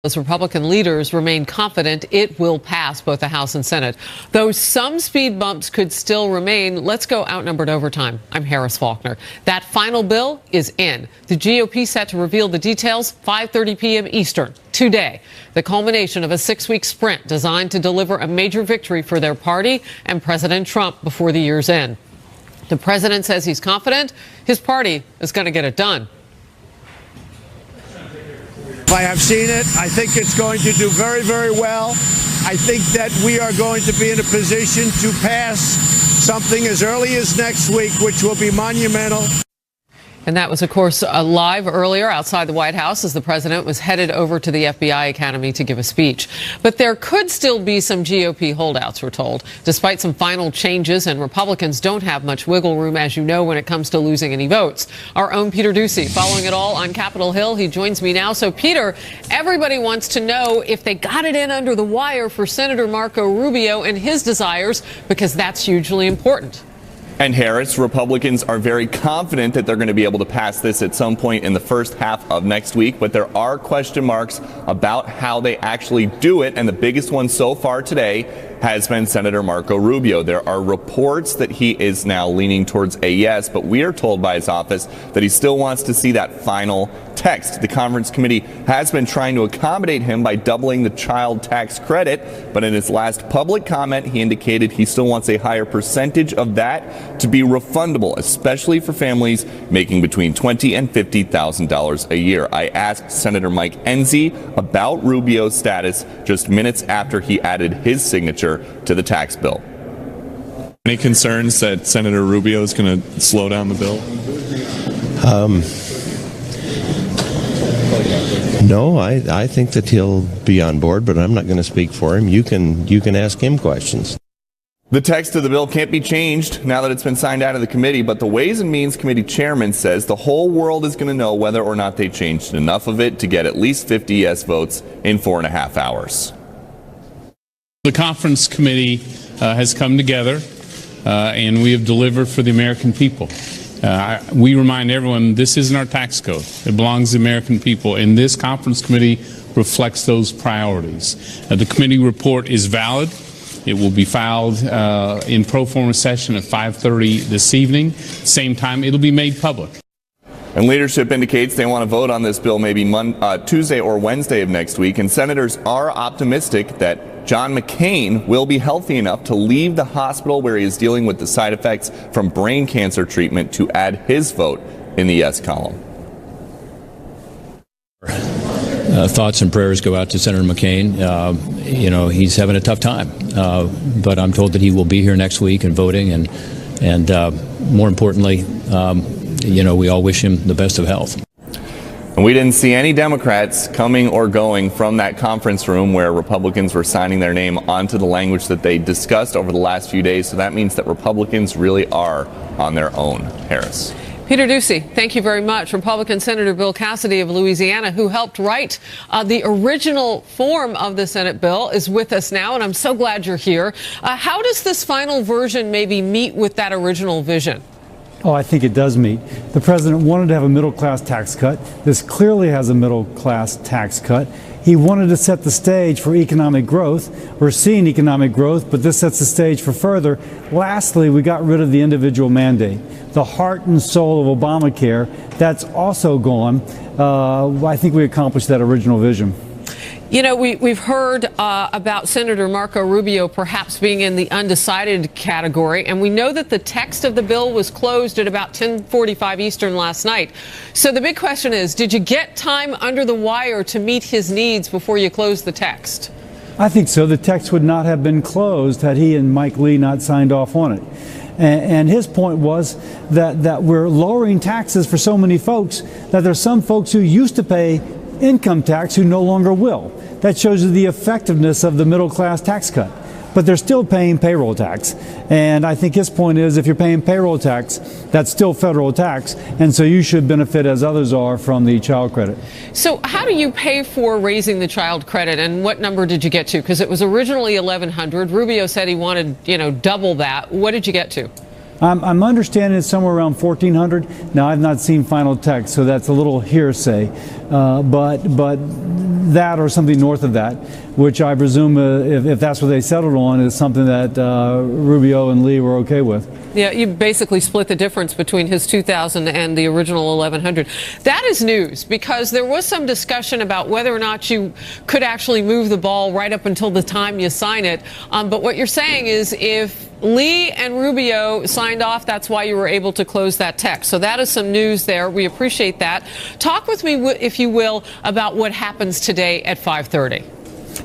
Those Republican leaders remain confident it will pass both the House and Senate. Though some speed bumps could still remain, let's go outnumbered overtime. I'm Harris Faulkner. That final bill is in. The GOP set to reveal the details 5:30 p.m. Eastern today. The culmination of a 6-week sprint designed to deliver a major victory for their party and President Trump before the year's end. The president says he's confident his party is going to get it done. I have seen it. I think it's going to do very, very well. I think that we are going to be in a position to pass something as early as next week, which will be monumental. And that was, of course, live earlier outside the White House as the president was headed over to the FBI Academy to give a speech. But there could still be some GOP holdouts, we're told, despite some final changes. And Republicans don't have much wiggle room, as you know, when it comes to losing any votes. Our own Peter Doocy following it all on Capitol Hill. He joins me now. So, Peter, everybody wants to know if they got it in under the wire for Senator Marco Rubio and his desires, because that's hugely important. And Harris, Republicans are very confident that they're going to be able to pass this at some point in the first half of next week. But there are question marks about how they actually do it. And the biggest one so far today has been Senator Marco Rubio. There are reports that he is now leaning towards a yes, but we are told by his office that he still wants to see that final text. The conference committee has been trying to accommodate him by doubling the child tax credit, but in his last public comment, he indicated he still wants a higher percentage of that to be refundable, especially for families making between $20,000 and $50,000 a year. I asked Senator Mike Enzi about Rubio's status just minutes after he added his signature to the tax bill. Any concerns that Senator Rubio is going to slow down the bill? No, I think that he'll be on board, but I'm not going to speak for him. You can ask him questions. The text of the bill can't be changed now that it's been signed out of the committee, but the Ways and Means Committee chairman says the whole world is going to know whether or not they changed enough of it to get at least 50 yes votes in 4.5 hours. The conference committee has come together and we have delivered for the American people. We remind everyone this isn't our tax code. It belongs to the American people, and this conference committee reflects those priorities. The committee report is valid. It will be filed in pro forma session at 5:30 this evening. Same time, it'll be made public. And leadership indicates they want to vote on this bill maybe Tuesday or Wednesday of next week. And senators are optimistic that John McCain will be healthy enough to leave the hospital where he is dealing with the side effects from brain cancer treatment to add his vote in the yes column. Thoughts and prayers go out to Senator McCain. He's having a tough time, but I'm told that he will be here next week and voting, and more importantly, we all wish him the best of health. And we didn't see any Democrats coming or going from that conference room where Republicans were signing their name onto the language that they discussed over the last few days. So that means that Republicans really are on their own. Harris. Peter Doocy, thank you very much. Republican Senator Bill Cassidy of Louisiana, who helped write the original form of the Senate bill, is with us now, and I'm so glad you're here. How does this final version maybe meet with that original vision? Oh, I think it does meet. The president wanted to have a middle-class tax cut. This clearly has a middle-class tax cut. He wanted to set the stage for economic growth. We're seeing economic growth, but this sets the stage for further. Lastly, we got rid of the individual mandate. The heart and soul of Obamacare, that's also gone. I think we accomplished that original vision. You know, we've heard about Senator Marco Rubio perhaps being in the undecided category, and we know that the text of the bill was closed at about 10:45 Eastern last night. So the big question is, did you get time under the wire to meet his needs before you closed the text? I think so. The text would not have been closed had he and Mike Lee not signed off on it. And his point was that we're lowering taxes for so many folks that there's some folks who used to pay income tax who no longer will. That shows you the effectiveness of the middle class tax cut. But they're still paying payroll tax. And I think his point is if you're paying payroll tax, that's still federal tax. And so you should benefit as others are from the child credit. So how do you pay for raising the child credit, and what number did you get to? Because it was originally $1,100. Rubio said he wanted, double that. What did you get to? I'm understanding it's somewhere around $1,400. Now, I've not seen final text, so that's a little hearsay. but that or something north of that, which I presume, if that's what they settled on, is something that Rubio and Lee were okay with. Yeah, you basically split the difference between his 2,000 and the original 1,100. That is news, because there was some discussion about whether or not you could actually move the ball right up until the time you sign it. But what you're saying is if Lee and Rubio signed off, that's why you were able to close that text. So that is some news there. We appreciate that. Talk with me, if you will, about what happens today at 5:30.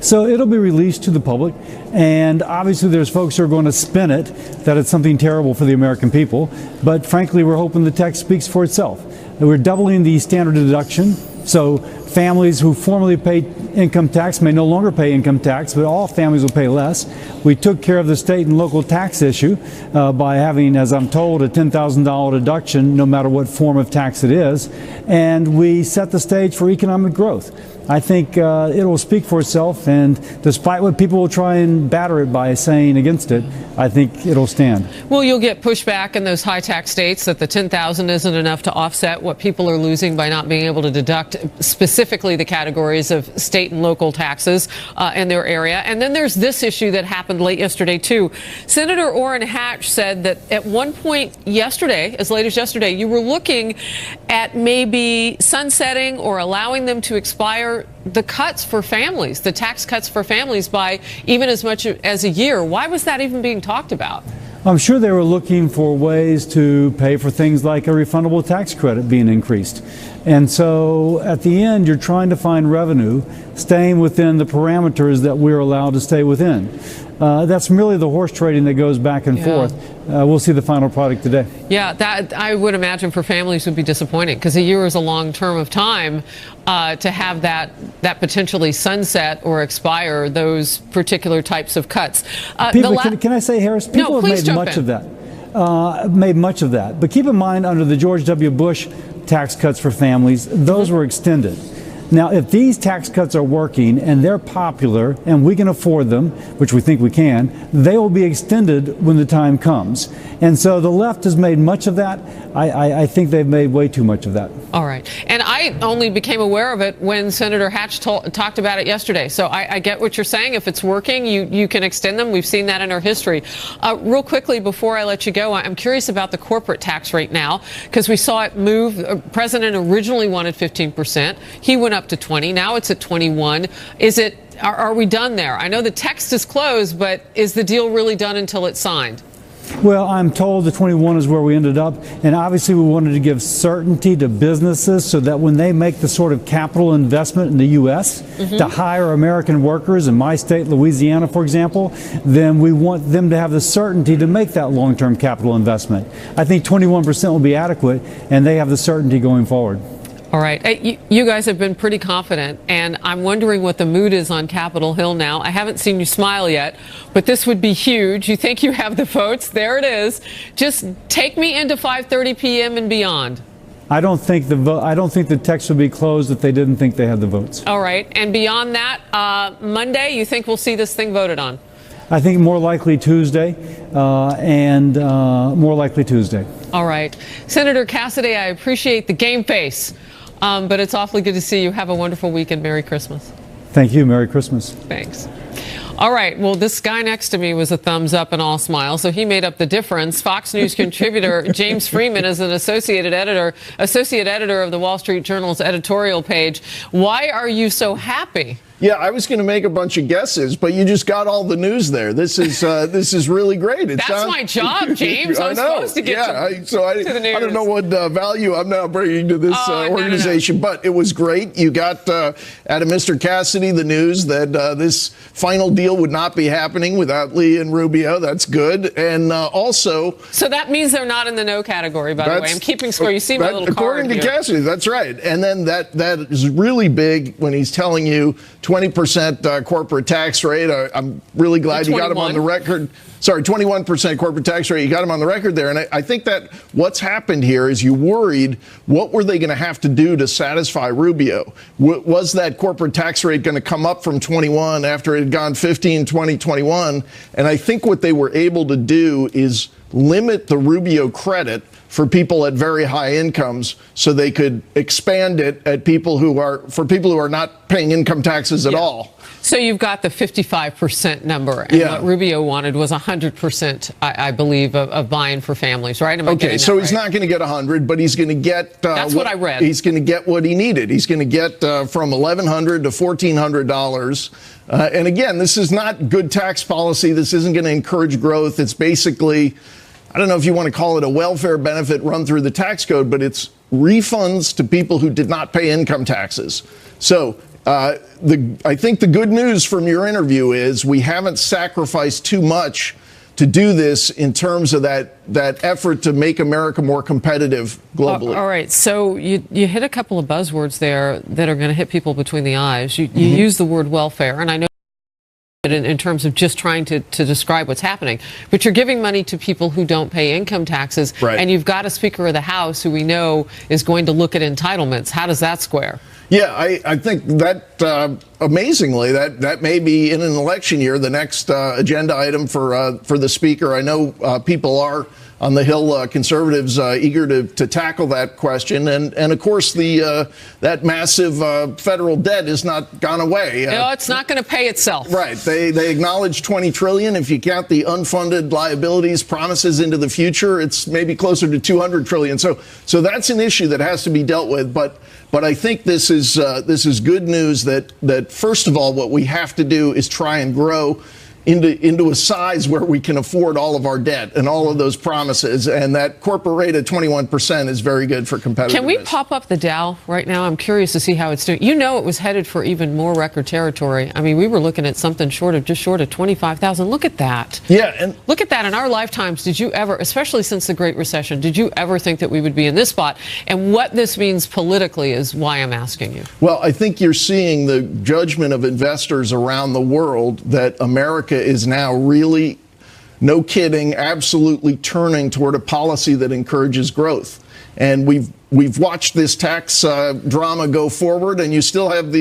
So it'll be released to the public, and obviously there's folks who are going to spin it that it's something terrible for the American people, but frankly we're hoping the text speaks for itself. We're doubling the standard deduction, so families who formerly paid income tax may no longer pay income tax, but all families will pay less. We took care of the state and local tax issue by having, as I'm told, a $10,000 deduction no matter what form of tax it is, and we set the stage for economic growth. I think it will speak for itself, and despite what people will try and batter it by saying against it, I think it'll stand. Well, you'll get pushback in those high tax states that the 10,000 isn't enough to offset what people are losing by not being able to deduct specifically the categories of state and local taxes in their area. And then there's this issue that happened late yesterday, too. Senator Orrin Hatch said that at one point yesterday, as late as yesterday, you were looking at maybe sunsetting or allowing them to expire the cuts for families, the tax cuts for families by even as much as a year. Why was that even being talked about? I'm sure they were looking for ways to pay for things like a refundable tax credit being increased. And so at the end, you're trying to find revenue staying within the parameters that we're allowed to stay within. That's really the horse trading that goes back and forth. We'll see the final product today. Yeah, that I would imagine for families would be disappointing, because a year is a long term of time to have that potentially sunset or expire those particular types of cuts. People, can I say, Harris? People have made much of that. Made much of that. But keep in mind, under the George W. Bush tax cuts for families, those were extended. Now, if these tax cuts are working and they're popular and we can afford them, which we think we can, they will be extended when the time comes. And so the left has made much of that. I think they've made way too much of that. All right. And I only became aware of it when Senator Hatch talked about it yesterday. So I get what you're saying. If it's working, you can extend them. We've seen that in our history. Real quickly, before I let you go, I'm curious about the corporate tax rate now, because we saw it move. The president originally wanted 15%. He went up to 20. Now it's at 21. Are we done there? I know the text is closed, but is the deal really done until it's signed? Well, I'm told the 21 is where we ended up, and obviously we wanted to give certainty to businesses so that when they make the sort of capital investment in the U.S. to hire American workers in my state, Louisiana, for example, then we want them to have the certainty to make that long-term capital investment. I think 21% will be adequate, and they have the certainty going forward. All right. You guys have been pretty confident, and I'm wondering what the mood is on Capitol Hill now. I haven't seen you smile yet, but this would be huge. You think you have the votes? There it is. Just take me into 5:30 p.m. and beyond. I don't think the text would be closed if they didn't think they had the votes. All right. And beyond that, Monday, you think we'll see this thing voted on? I think more likely Tuesday, more likely Tuesday. All right. Senator Cassidy, I appreciate the game face. But it's awfully good to see you. Have a wonderful weekend. Merry Christmas. Thank you. Merry Christmas. Thanks. All right. Well, this guy next to me was a thumbs up and all smiles, so he made up the difference. Fox News contributor James Freeman is an associate editor of the Wall Street Journal's editorial page. Why are you so happy? Yeah, I was going to make a bunch of guesses, but you just got all the news there. This is really great. That's my job, James. I'm supposed to get to the news. I don't know what value I'm now bringing to this organization, but it was great. You got out of Mr. Cassidy the news that this final deal would not be happening without Lee and Rubio. That's good. And also... So that means they're not in the no category, by the way. I'm keeping score. You see my little card according to Cassidy, that's right. And then that is really big when he's telling you 20% corporate tax rate. I'm really glad you got him on the record. Sorry, 21% corporate tax rate. You got him on the record there. And I think that what's happened here is you worried, what were they going to have to do to satisfy Rubio? Was that corporate tax rate going to come up from 21 after it had gone 15, 20, 21? And I think what they were able to do is limit the Rubio credit for people at very high incomes so they could expand it at people who are not paying income taxes at all. So you've got the 55% number, and what Rubio wanted was 100%, I believe, of buy-in for families, right? Okay, so he's not going to get 100, but he's going to get... That's what I read. He's going to get what he needed. He's going to get from $1,100 to $1,400. And again, this is not good tax policy. This isn't going to encourage growth. It's basically, I don't know if you want to call it a welfare benefit run through the tax code, but it's refunds to people who did not pay income taxes. So I think the good news from your interview is we haven't sacrificed too much to do this in terms of that effort to make America more competitive globally. All right. So you hit a couple of buzzwords there that are going to hit people between the eyes. You use the word welfare, and I know in terms of just trying to describe what's happening. But you're giving money to people who don't pay income taxes, and you've got a Speaker of the House who we know is going to look at entitlements. How does that square? Yeah, I think that amazingly, that may be in an election year the next agenda item for the Speaker. I know people are on the Hill, conservatives eager to tackle that question, and of course that massive federal debt has not gone away. No, it's not going to pay itself. Right. They acknowledge $20 trillion. If you count the unfunded liabilities, promises into the future, it's maybe closer to $200 trillion. So that's an issue that has to be dealt with. But I think this is good news that first of all, what we have to do is try and grow into a size where we can afford all of our debt and all of those promises. And that corporate rate at 21% is very good for competitiveness. Can we pop up the Dow right now? I'm curious to see how it's doing. You know, it was headed for even more record territory. I mean, we were looking at something just short of 25,000. Look at that. Yeah. And look at that. In our lifetimes, did you ever, especially since the Great Recession, did you ever think that we would be in this spot? And what this means politically is why I'm asking you. Well, I think you're seeing the judgment of investors around the world that America is now really, no kidding, absolutely turning toward a policy that encourages growth. And we've watched this tax drama go forward, and you still have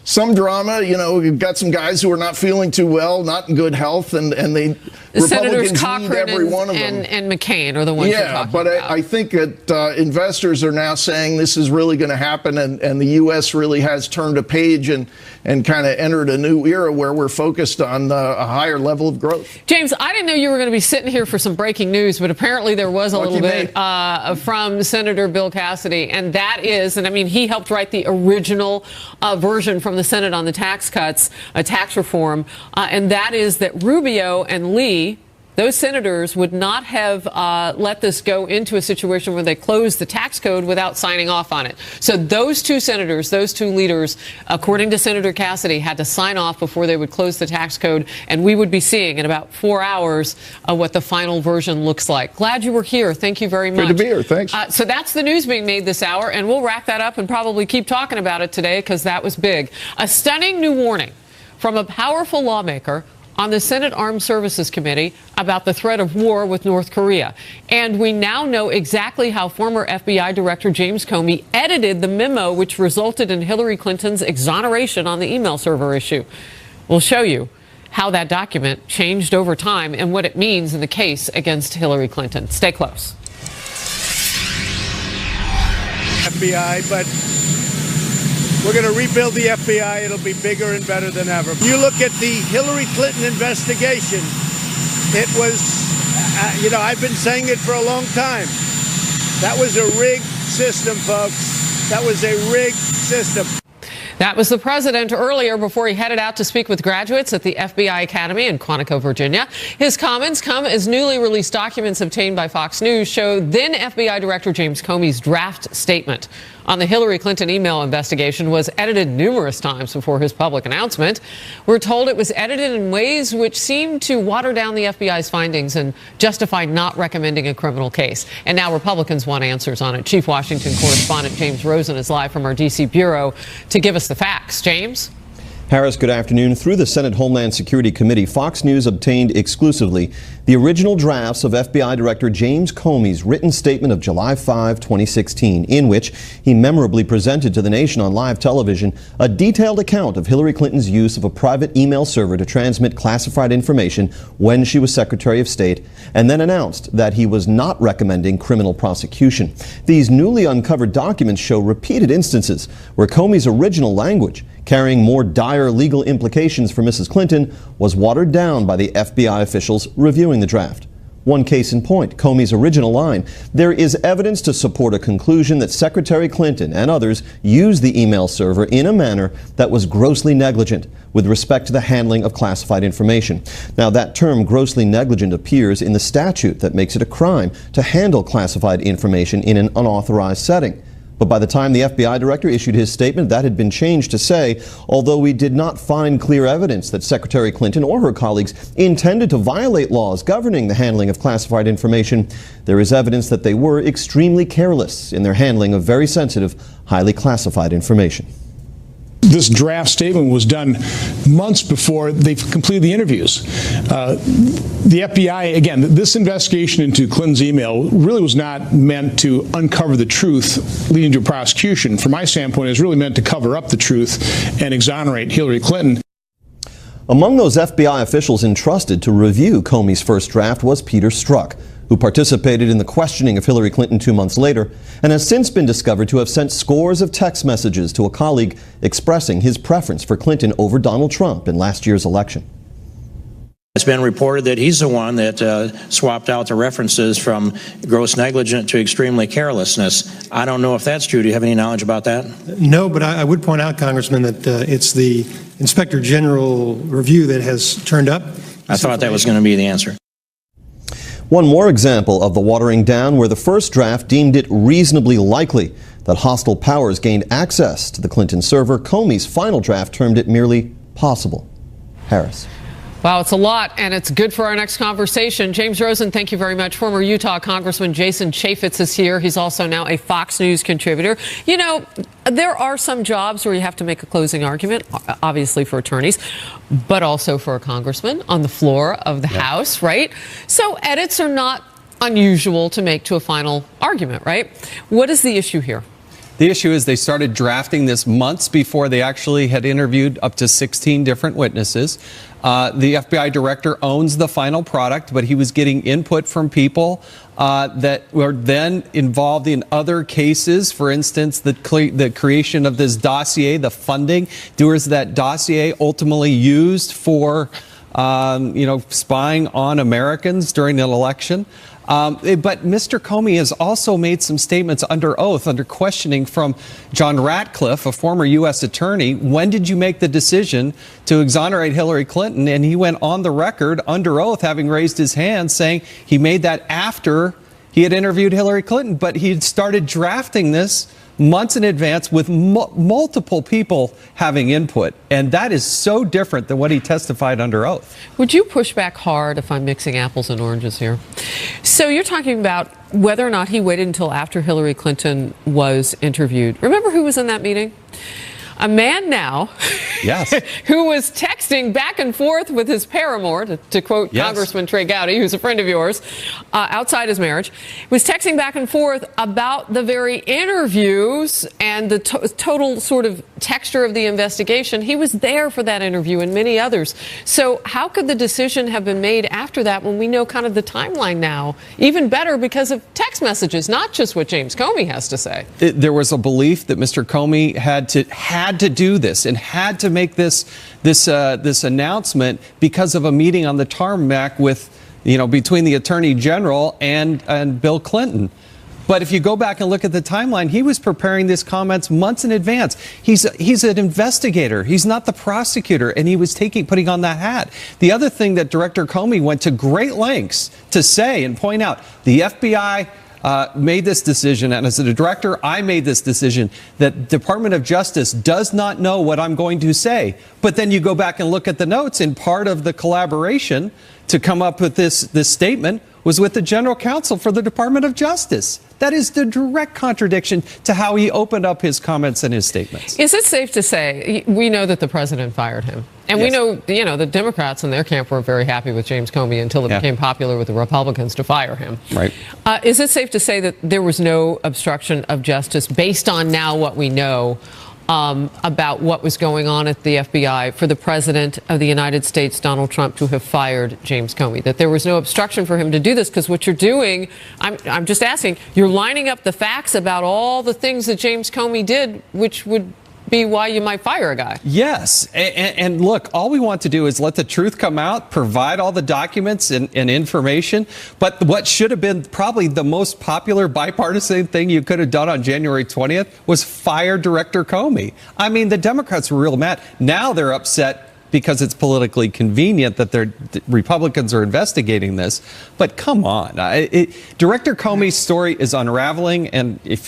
some drama. You know, you've got some guys who are not feeling too well, not in good health, and Senators Republicans Cochran need every one of them. And McCain are the ones you're talking about. Yeah, but I think that investors are now saying this is really going to happen, and the U.S. really has turned a page and kind of entered a new era where we're focused on a higher level of growth. James, I didn't know you were going to be sitting here for some breaking news, but apparently there was a little bit from Senator Bill Cassidy, and that is, and I mean, he helped write the original version from the Senate on the tax cuts, tax reform, and that is that Rubio and Lee, those senators, would not have let this go into a situation where they closed the tax code without signing off on it. So those two senators, those two leaders, according to Senator Cassidy, had to sign off before they would close the tax code, and we would be seeing in about 4 hours what the final version looks like. Glad you were here. Thank you very much. Good to be here. Thanks. So that's the news being made this hour, and we'll wrap that up and probably keep talking about it today because that was big. A stunning new warning from a powerful lawmaker on the Senate Armed Services Committee about the threat of war with North Korea. And we now know exactly how former FBI Director James Comey edited the memo which resulted in Hillary Clinton's exoneration on the email server issue. We'll show you how that document changed over time and what it means in the case against Hillary Clinton. Stay close. FBI, but we're going to rebuild the FBI. It'll be bigger and better than ever. You look at the Hillary Clinton investigation. It was, I've been saying it for a long time. That was a rigged system, folks. That was a rigged system. That was the president earlier before he headed out to speak with graduates at the FBI Academy in Quantico, Virginia. His comments come as newly released documents obtained by Fox News show then FBI Director James Comey's draft statement on the Hillary Clinton email investigation was edited numerous times before his public announcement. We're told it was edited in ways which seemed to water down the FBI's findings and justify not recommending a criminal case. And now Republicans want answers on it. Chief Washington correspondent James Rosen is live from our D.C. bureau to give us the facts. James? Harris, good afternoon. Through the Senate Homeland Security Committee, Fox News obtained exclusively the original drafts of FBI Director James Comey's written statement of July 5, 2016, in which he memorably presented to the nation on live television a detailed account of Hillary Clinton's use of a private email server to transmit classified information when she was Secretary of State, and then announced that he was not recommending criminal prosecution. These newly uncovered documents show repeated instances where Comey's original language, carrying more dire legal implications for Mrs. Clinton, was watered down by the FBI officials reviewing the draft. One case in point, Comey's original line: "There is evidence to support a conclusion that Secretary Clinton and others used the email server in a manner that was grossly negligent with respect to the handling of classified information." Now, that term grossly negligent appears in the statute that makes it a crime to handle classified information in an unauthorized setting. But by the time the FBI director issued his statement, that had been changed to say, although we did not find clear evidence that Secretary Clinton or her colleagues intended to violate laws governing the handling of classified information, there is evidence that they were extremely careless in their handling of very sensitive, highly classified information. This draft statement was done months before they completed the interviews. The FBI, again, this investigation into Clinton's email really was not meant to uncover the truth leading to a prosecution. From my standpoint, it's really meant to cover up the truth and exonerate Hillary Clinton. Among those FBI officials entrusted to review Comey's first draft was Peter Strzok, who participated in the questioning of Hillary Clinton 2 months later and has since been discovered to have sent scores of text messages to a colleague expressing his preference for Clinton over Donald Trump in last year's election. It's been reported that he's the one that swapped out the references from gross negligence to extremely carelessness. I don't know if that's true. Do you have any knowledge about that? No, but I would point out, Congressman, that it's the Inspector General review that has turned up. I thought that was going to be the answer. One more example of the watering down, where the first draft deemed it reasonably likely that hostile powers gained access to the Clinton server. Comey's final draft termed it merely possible. Harris. Wow, it's a lot, and it's good for our next conversation. James Rosen, thank you very much. Former Utah Congressman Jason Chaffetz is here. He's also now a Fox News contributor. You know, there are some jobs where you have to make a closing argument, obviously for attorneys, but also for a congressman on the floor of the House, right? So edits are not unusual to make to a final argument, right? What is the issue here? The issue is they started drafting this months before they actually had interviewed up to 16 different witnesses. The FBI director owns the final product, but he was getting input from people that were then involved in other cases. For instance, the creation of this dossier, the funding. Was that dossier ultimately used for, spying on Americans during an election? But Mr. Comey has also made some statements under oath, under questioning from John Ratcliffe, a former U.S. attorney. When did you make the decision to exonerate Hillary Clinton? And he went on the record under oath, having raised his hand, saying he made that after he had interviewed Hillary Clinton. But he had started drafting this months in advance with multiple people having input. And that is so different than what he testified under oath. Would you push back hard if I'm mixing apples and oranges here? So you're talking about whether or not he waited until after Hillary Clinton was interviewed. Remember who was in that meeting? A man now yes. who was texting back and forth with his paramour, to quote Congressman Trey Gowdy, who's a friend of yours, outside his marriage, was texting back and forth about the very interviews and the total sort of texture of the investigation. He was there for that interview and many others. So how could the decision have been made after that when we know kind of the timeline now? Even better because of text messages, not just what James Comey has to say. There was a belief that Mr. Comey had to do this and had to make this announcement because of a meeting on the tarmac with, between the Attorney General and Bill Clinton. But if you go back and look at the timeline, he was preparing these comments months in advance. He's an investigator. He's not the prosecutor, and he was putting on that hat. The other thing that Director Comey went to great lengths to say and point out, the FBI made this decision, and as a director, I made this decision that Department of Justice does not know what I'm going to say. But then you go back and look at the notes, and part of the collaboration to come up with this statement was with the general counsel for the Department of Justice. That is the direct contradiction to how he opened up his comments and his statements. Is it safe to say, we know that the president fired him, and we know, the Democrats in their camp were very happy with James Comey until it became popular with the Republicans to fire him. Right. Is it safe to say that there was no obstruction of justice based on now what we know about what was going on at the FBI for the President of the United States, Donald Trump, to have fired James Comey, that there was no obstruction for him to do this? Because what you're doing, I'm just asking, you're lining up the facts about all the things that James Comey did, which would be why you might fire a guy. Yes. And look, all we want to do is let the truth come out, provide all the documents and information. But what should have been probably the most popular bipartisan thing you could have done on January 20th was fire Director Comey. I mean, the Democrats were real mad. Now they're upset because it's politically convenient that the Republicans are investigating this. But come on, Director Comey's story is unraveling, and if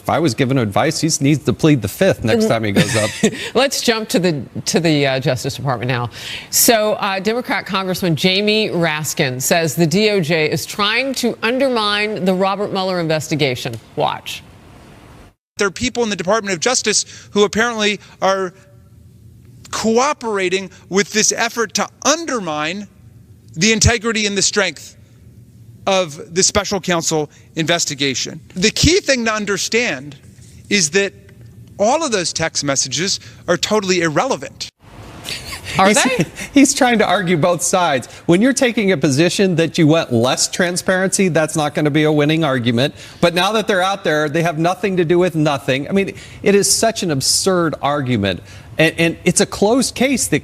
I was given advice, he needs to plead the fifth next time he goes up. Let's jump to the Justice Department now. So, Democrat Congressman Jamie Raskin says the DOJ is trying to undermine the Robert Mueller investigation. Watch. There are people in the Department of Justice who apparently are cooperating with this effort to undermine the integrity and the strength of the special counsel investigation. The key thing to understand is that all of those text messages are totally irrelevant. Are they? He's trying to argue both sides. When you're taking a position that you want less transparency, that's not going to be a winning argument. But now that they're out there, they have nothing to do with nothing. I mean, it is such an absurd argument. And it's a closed case, the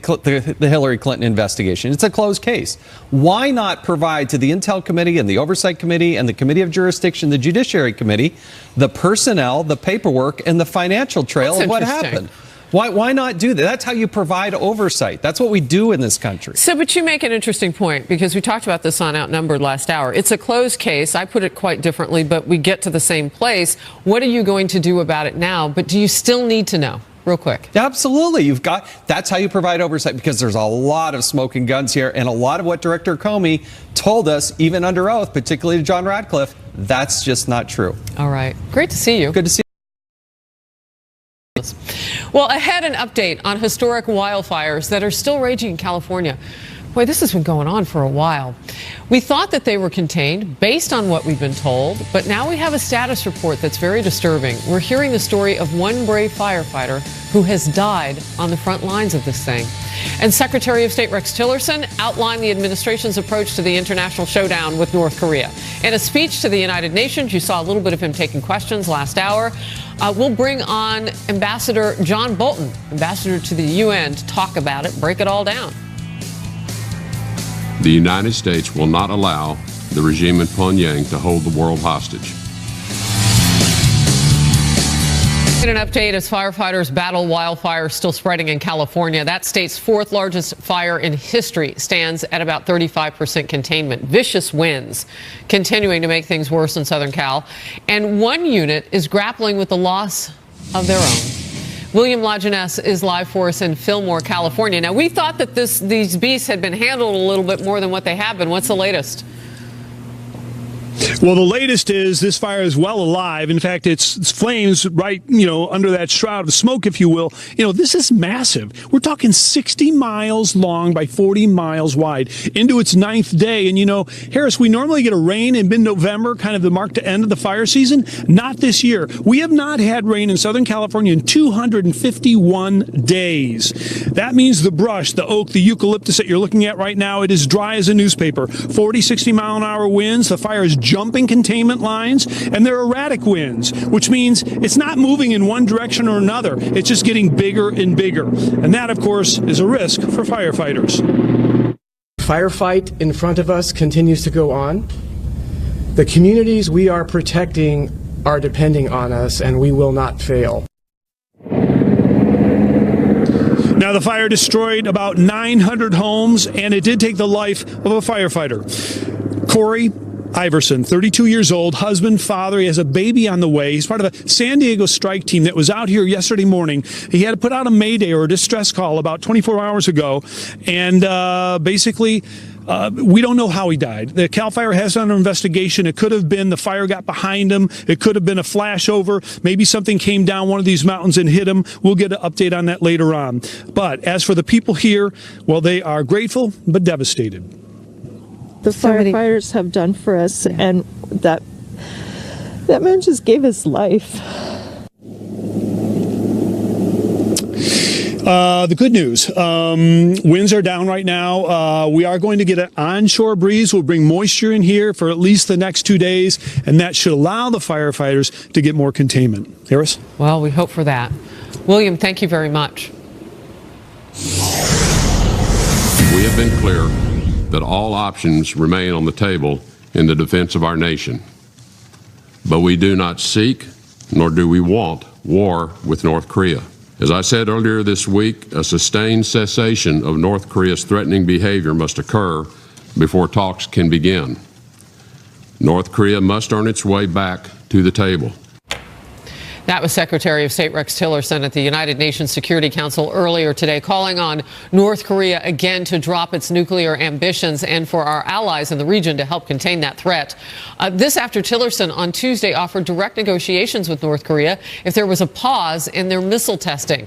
Hillary Clinton investigation. It's a closed case. Why not provide to the Intel Committee and the Oversight Committee and the Committee of Jurisdiction, the Judiciary Committee, the personnel, the paperwork, and the financial trail of what happened? Why not do that? That's how you provide oversight. That's what we do in this country. So, but you make an interesting point, because we talked about this on Outnumbered last hour. It's a closed case. I put it quite differently, but we get to the same place. What are you going to do about it now? But do you still need to know? Real quick. Absolutely. That's how you provide oversight, because there's a lot of smoking guns here, and a lot of what Director Comey told us, even under oath, particularly to John Radcliffe, that's just not true. All right. Great to see you. Good to see you. Well, ahead, an update on historic wildfires that are still raging in California. Boy, this has been going on for a while. We thought that they were contained based on what we've been told, but now we have a status report that's very disturbing. We're hearing the story of one brave firefighter who has died on the front lines of this thing. And Secretary of State Rex Tillerson outlined the administration's approach to the international showdown with North Korea. In a speech to the United Nations, you saw a little bit of him taking questions last hour. We'll bring on Ambassador John Bolton, ambassador to the UN, to talk about it, break it all down. The United States will not allow the regime in Pyongyang to hold the world hostage. In an update as firefighters battle wildfires still spreading in California, that state's fourth largest fire in history stands at about 35% containment. Vicious winds continuing to make things worse in Southern Cal. And one unit is grappling with the loss of their own. William Lajeunesse is live for us in Fillmore, California. Now, we thought that these beasts had been handled a little bit more than what they have been. What's the latest? Well, the latest is this fire is well alive. In fact, it's flames right, under that shroud of smoke, if you will. This is massive. We're talking 60 miles long by 40 miles wide into its 9th day. And, Harris, we normally get a rain in mid-November, kind of the mark to end of the fire season. Not this year. We have not had rain in Southern California in 251 days. That means the brush, the oak, the eucalyptus that you're looking at right now, it is dry as a newspaper. 40, 60 mile an hour winds. The fire is jumping containment lines, and they're erratic winds, which means it's not moving in one direction or another. It's just getting bigger and bigger. And that, of course, is a risk for firefighters. Firefight in front of us continues to go on. The communities we are protecting are depending on us, and we will not fail. Now, the fire destroyed about 900 homes, and it did take the life of a firefighter. Corey Iverson, 32 years old, husband, father. He has a baby on the way. He's part of a San Diego strike team that was out here yesterday morning. He had to put out a mayday or a distress call about 24 hours ago, and basically We don't know how he died. The CAL FIRE has under investigation. It could have been the fire got behind him. It could have been a flashover. Maybe something came down one of these mountains and hit him. We'll get an update on that later on. But as for the people here, well, they are grateful but devastated. The firefighters have done for us, and that man just gave his life. The good news, winds are down right now. We are going to get an onshore breeze. We'll bring moisture in here for at least the next 2 days, and that should allow the firefighters to get more containment. Harris? Well, we hope for that. William, thank you very much. We have been clear that all options remain on the table in the defense of our nation. But we do not seek, nor do we want, war with North Korea. As I said earlier this week, a sustained cessation of North Korea's threatening behavior must occur before talks can begin. North Korea must earn its way back to the table. That was Secretary of State Rex Tillerson at the United Nations Security Council earlier today, calling on North Korea again to drop its nuclear ambitions and for our allies in the region to help contain that threat. This after Tillerson on Tuesday offered direct negotiations with North Korea if there was a pause in their missile testing.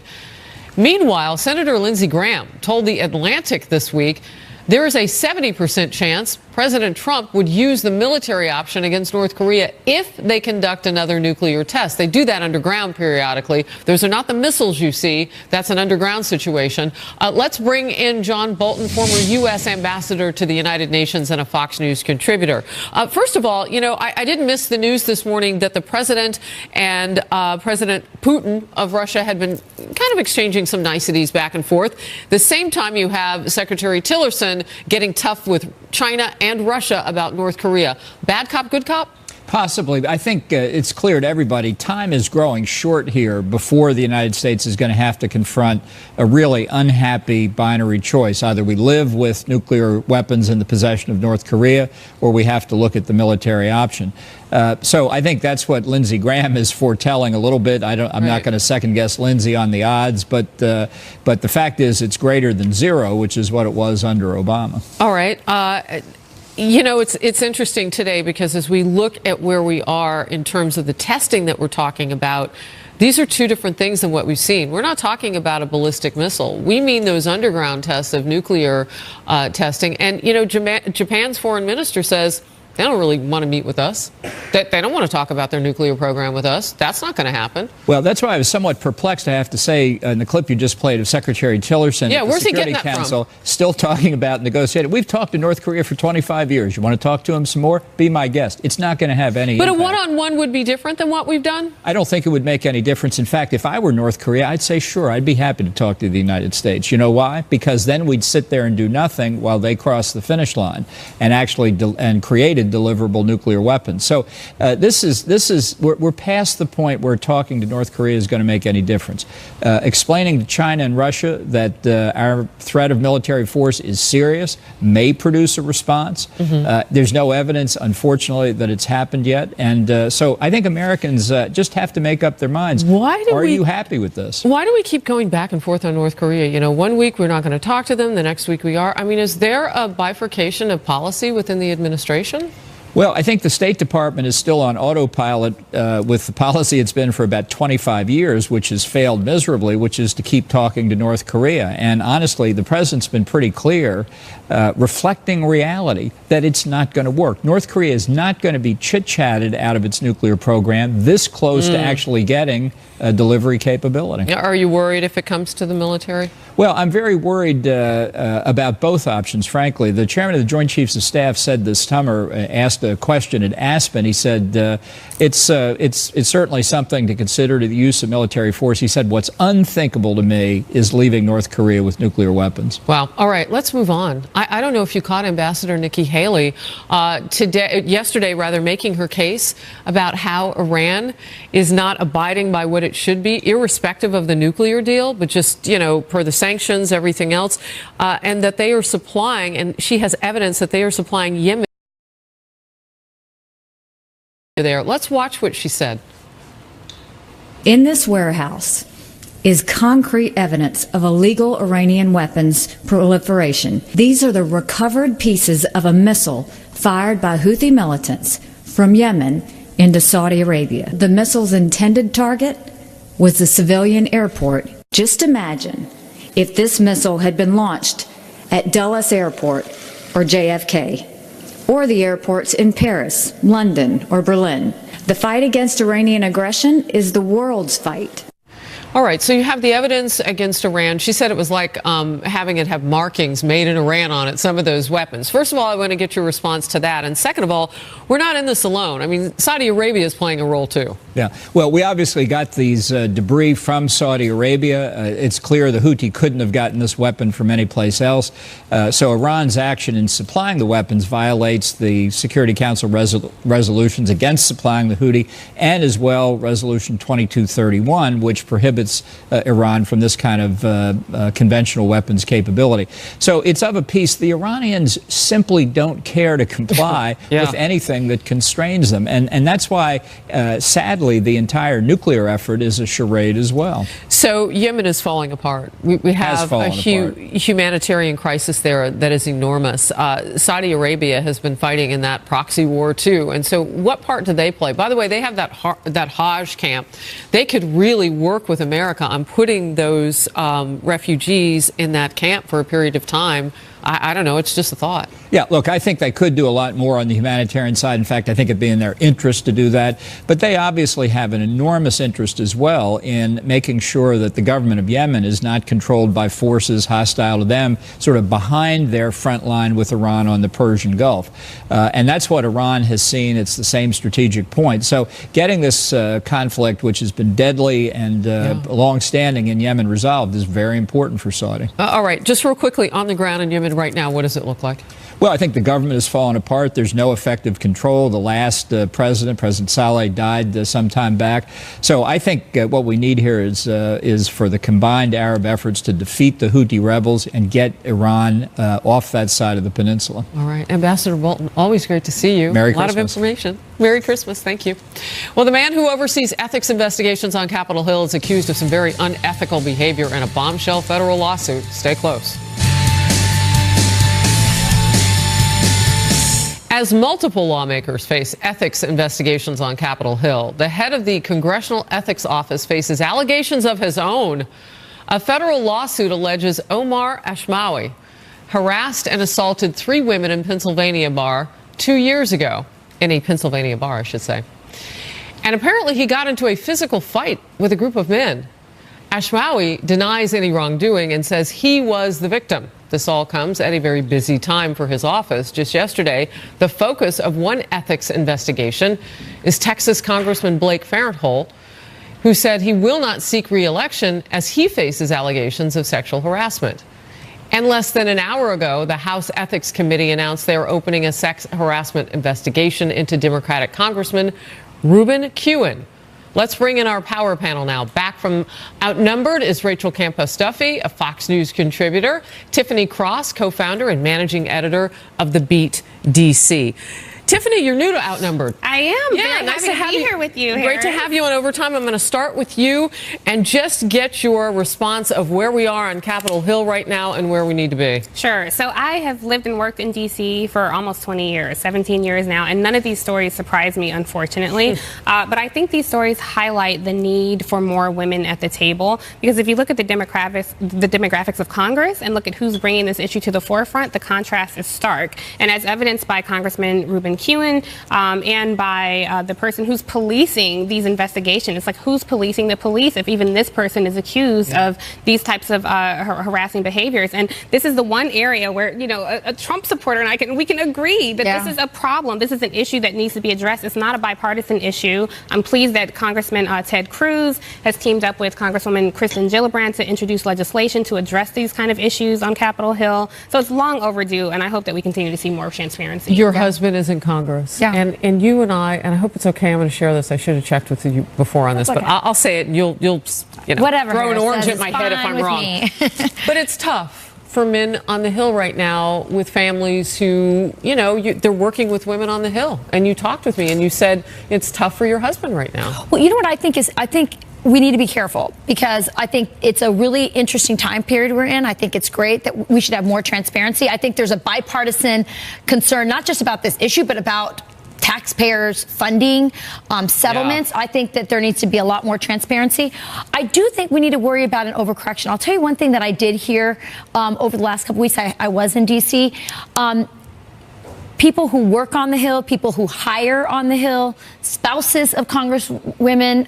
Meanwhile, Senator Lindsey Graham told The Atlantic this week there is a 70% chance President Trump would use the military option against North Korea if they conduct another nuclear test. They do that underground periodically. Those are not the missiles you see. That's an underground situation. Let's bring in John Bolton, former U.S. ambassador to the United Nations and a Fox News contributor. First of all, I didn't miss the news this morning that the president and President Putin of Russia had been kind of exchanging some niceties back and forth. The same time you have Secretary Tillerson getting tough with China and Russia about North Korea. Bad cop, good cop? Possibly. I think it's clear to everybody time is growing short here before the United States is going to have to confront a really unhappy binary choice. Either we live with nuclear weapons in the possession of North Korea or we have to look at the military option. So I think that's what Lindsey Graham is foretelling a little bit. I'm not going to second guess Lindsey on the odds, but the fact is it's greater than zero, which is what it was under Obama. All right. It's interesting today because as we look at where we are in terms of the testing that we're talking about, these are two different things than what we've seen. We're not talking about a ballistic missile. We mean those underground tests of nuclear testing. And, Japan's foreign minister says they don't really want to meet with us. They don't want to talk about their nuclear program with us. That's not going to happen. Well, that's why I was somewhat perplexed, I have to say, in the clip you just played of Secretary Tillerson at the Security Council, still talking about negotiating. We've talked to North Korea for 25 years. You want to talk to them some more? Be my guest. It's not going to have any impact. But a one-on-one would be different than what we've done? I don't think it would make any difference. In fact, if I were North Korea, I'd say, sure, I'd be happy to talk to the United States. You know why? Because then we'd sit there and do nothing while they cross the finish line and actually created deliverable nuclear weapons. So we're past the point where talking to North Korea is going to make any difference. Explaining to China and Russia that our threat of military force is serious may produce a response. There's no evidence, unfortunately, that it's happened yet. And so I think Americans just have to make up their minds. Are you happy with this? Why do we keep going back and forth on North Korea? 1 week we're not going to talk to them. The next week we are. I mean, is there a bifurcation of policy within the administration? Well, I think the State Department is still on autopilot with the policy it's been for about 25 years, which has failed miserably, which is to keep talking to North Korea. And honestly, the president's been pretty clear, reflecting reality, that it's not going to work. North Korea is not going to be chit-chatted out of its nuclear program this close to actually getting a delivery capability. Are you worried if it comes to the military? Well, I'm very worried about both options, frankly. The chairman of the Joint Chiefs of Staff said this summer, asked a question at Aspen. He said, it's certainly something to consider to the use of military force. He said, what's unthinkable to me is leaving North Korea with nuclear weapons. Wow. All right, let's move on. I don't know if you caught Ambassador Nikki Haley yesterday, making her case about how Iran is not abiding by what it should be, irrespective of the nuclear deal, but just, per the sanctions, everything else, and that they are supplying, and she has evidence that they are supplying Yemen there. Let's watch what she said. In this warehouse, is concrete evidence of illegal Iranian weapons proliferation. These are the recovered pieces of a missile fired by Houthi militants from Yemen into Saudi Arabia. The missile's intended target was the civilian airport. Just imagine if this missile had been launched at Dulles Airport or JFK, or the airports in Paris, London, or Berlin. The fight against Iranian aggression is the world's fight. All right, so you have the evidence against Iran. She said it was like having it have markings made in Iran on it, some of those weapons. First of all, I want to get your response to that. And second of all, we're not in this alone. I mean, Saudi Arabia is playing a role, too. Yeah, well, we obviously got these debris from Saudi Arabia. It's clear the Houthi couldn't have gotten this weapon from any place else. So Iran's action in supplying the weapons violates the Security Council resolutions against supplying the Houthi, and as well Resolution 2231, which prohibits Iran from this kind of conventional weapons capability. So it's of a piece. The Iranians simply don't care to comply with anything that constrains them. And that's why, sadly, the entire nuclear effort is a charade as well. So Yemen is falling apart. We have a humanitarian crisis there that is enormous. Saudi Arabia has been fighting in that proxy war, too. And so what part do they play? By the way, they have that Hajj camp. They could really work with America on putting those refugees in that camp for a period of time. I don't know. It's just a thought. Yeah, look, I think they could do a lot more on the humanitarian side. In fact, I think it'd be in their interest to do that. But they obviously have an enormous interest as well in making sure that the government of Yemen is not controlled by forces hostile to them, sort of behind their front line with Iran on the Persian Gulf. And that's what Iran has seen. It's the same strategic point. So getting this conflict, which has been deadly and long-standing in Yemen, resolved is very important for Saudi. All right, just real quickly, on the ground in Yemen right now, what does it look like? Well, I think the government has fallen apart. There's no effective control. The last President Saleh, died some time back. So I think what we need here is for the combined Arab efforts to defeat the Houthi rebels and get Iran off that side of the peninsula. All right. Ambassador Bolton, always great to see you. Merry Christmas. A lot of information. Merry Christmas. Thank you. Well, the man who oversees ethics investigations on Capitol Hill is accused of some very unethical behavior in a bombshell federal lawsuit. Stay close. As multiple lawmakers face ethics investigations on Capitol Hill, the head of the Congressional Ethics Office faces allegations of his own. A federal lawsuit alleges Omar Ashmawi harassed and assaulted 3 women in Pennsylvania bar 2 years ago. In a Pennsylvania bar, I should say. And apparently he got into a physical fight with a group of men. Ashmawi denies any wrongdoing and says he was the victim. This all comes at a very busy time for his office. Just yesterday, the focus of one ethics investigation is Texas Congressman Blake Farenthold, who said he will not seek re-election as he faces allegations of sexual harassment. And less than an hour ago, the House Ethics Committee announced they are opening a sex harassment investigation into Democratic Congressman Ruben Kihuen. Let's bring in our power panel now. Back from Outnumbered is Rachel Campos-Duffy, a Fox News contributor, Tiffany Cross, co-founder and managing editor of The Beat DC. Tiffany, you're new to Outnumbered. I am. Yeah, very nice happy to have be you here with you. Great to have you on Overtime. I'm going to start with you and just get your response of where we are on Capitol Hill right now and where we need to be. Sure. So I have lived and worked in D.C. for almost 20 years, 17 years now, and none of these stories surprise me, unfortunately. But I think these stories highlight the need for more women at the table, because if you look at the demographics of Congress and look at who's bringing this issue to the forefront, the contrast is stark. And as evidenced by Congressman Ruben Kihuen, and by the person who's policing these investigations. It's like, who's policing the police if even this person is accused of these types of harassing behaviors? And this is the one area where, you know, a Trump supporter and we can agree that this is a problem. This is an issue that needs to be addressed. It's not a bipartisan issue. I'm pleased that Congressman Ted Cruz has teamed up with Congresswoman Kristen Gillibrand to introduce legislation to address these kind of issues on Capitol Hill. So it's long overdue, and I hope that we continue to see more transparency. Your husband is in Congress. Yeah. And you and I hope it's okay, I'm going to share this. I should have checked with you before on this, but I'll say it and you'll you know, whatever throw an orange at my head if I'm wrong. But it's tough for men on the Hill right now with families who, you know, they're working with women on the Hill. And you talked with me and you said it's tough for your husband right now. Well, you know what I think is, we need to be careful, because I think it's a really interesting time period we're in. I think it's great that we should have more transparency. I think there's a bipartisan concern, not just about this issue, but about taxpayers funding settlements. I think that there needs to be a lot more transparency. I do think we need to worry about an overcorrection. I'll tell you one thing that I did hear over the last couple weeks. I was in D.C. People who work on the Hill, people who hire on the Hill, spouses of congressmen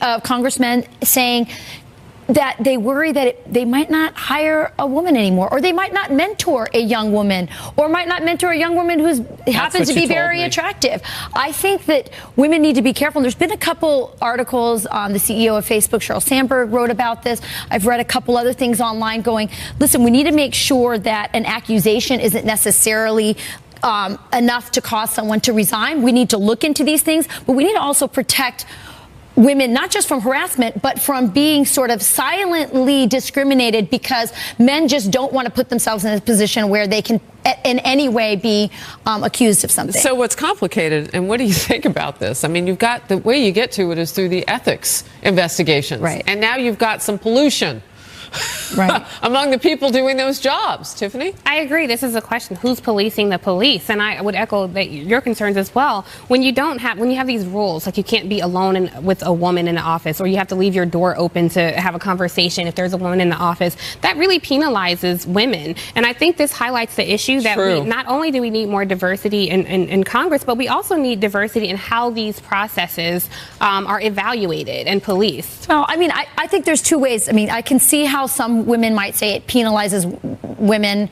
saying that they worry that they might not hire a woman anymore, or they might not mentor a young woman, or might not mentor a young woman who happens to be very attractive. I think that women need to be careful. There's been a couple articles. The CEO of Facebook, Sheryl Sandberg, wrote about this. I've read a couple other things online going, listen, we need to make sure that an accusation isn't necessarily enough to cause someone to resign. We need to look into these things, but we need to also protect women, not just from harassment, but from being sort of silently discriminated because men just don't want to put themselves in a position where they can in any way be accused of something. So what's complicated, and what do you think about this? I mean, you've got, the way you get to it is through the ethics investigations. Right. And now you've got some pollution. Right. Among the people doing those jobs. Tiffany? I agree. This is a question. Who's policing the police? And I would echo your concerns as well. When you have these rules, like you can't be alone with a woman in the office, or you have to leave your door open to have a conversation if there's a woman in the office, that really penalizes women. And I think this highlights the issue that not only do we need more diversity in Congress, but we also need diversity in how these processes are evaluated and policed. Well, I mean, I think there's two ways. I mean, I can see how some women might say it penalizes women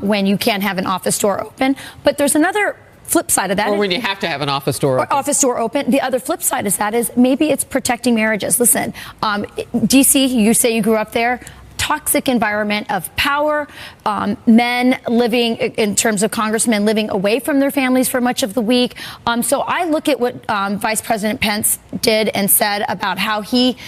when you can't have an office door open. But there's another flip side of that. Or when you have to have an office door open. Office door open. The other flip side is maybe it's protecting marriages. Listen, D.C., you say you grew up there. Toxic environment of power, men living, in terms of congressmen, living away from their families for much of the week. So I look at what Vice President Pence did and said about how he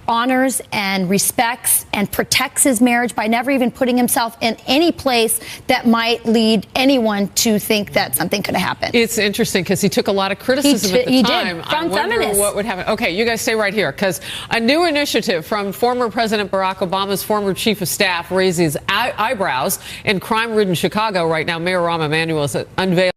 honors and respects and protects his marriage by never even putting himself in any place that might lead anyone to think that something could have happened. It's interesting because he took a lot of criticism at the time. Did, from I wonder feminists. what would happen. Okay, you guys stay right here, because a new initiative from former President Barack Obama's former chief of staff raises eyebrows in crime-ridden Chicago right now. Mayor Rahm Emanuel has unveiled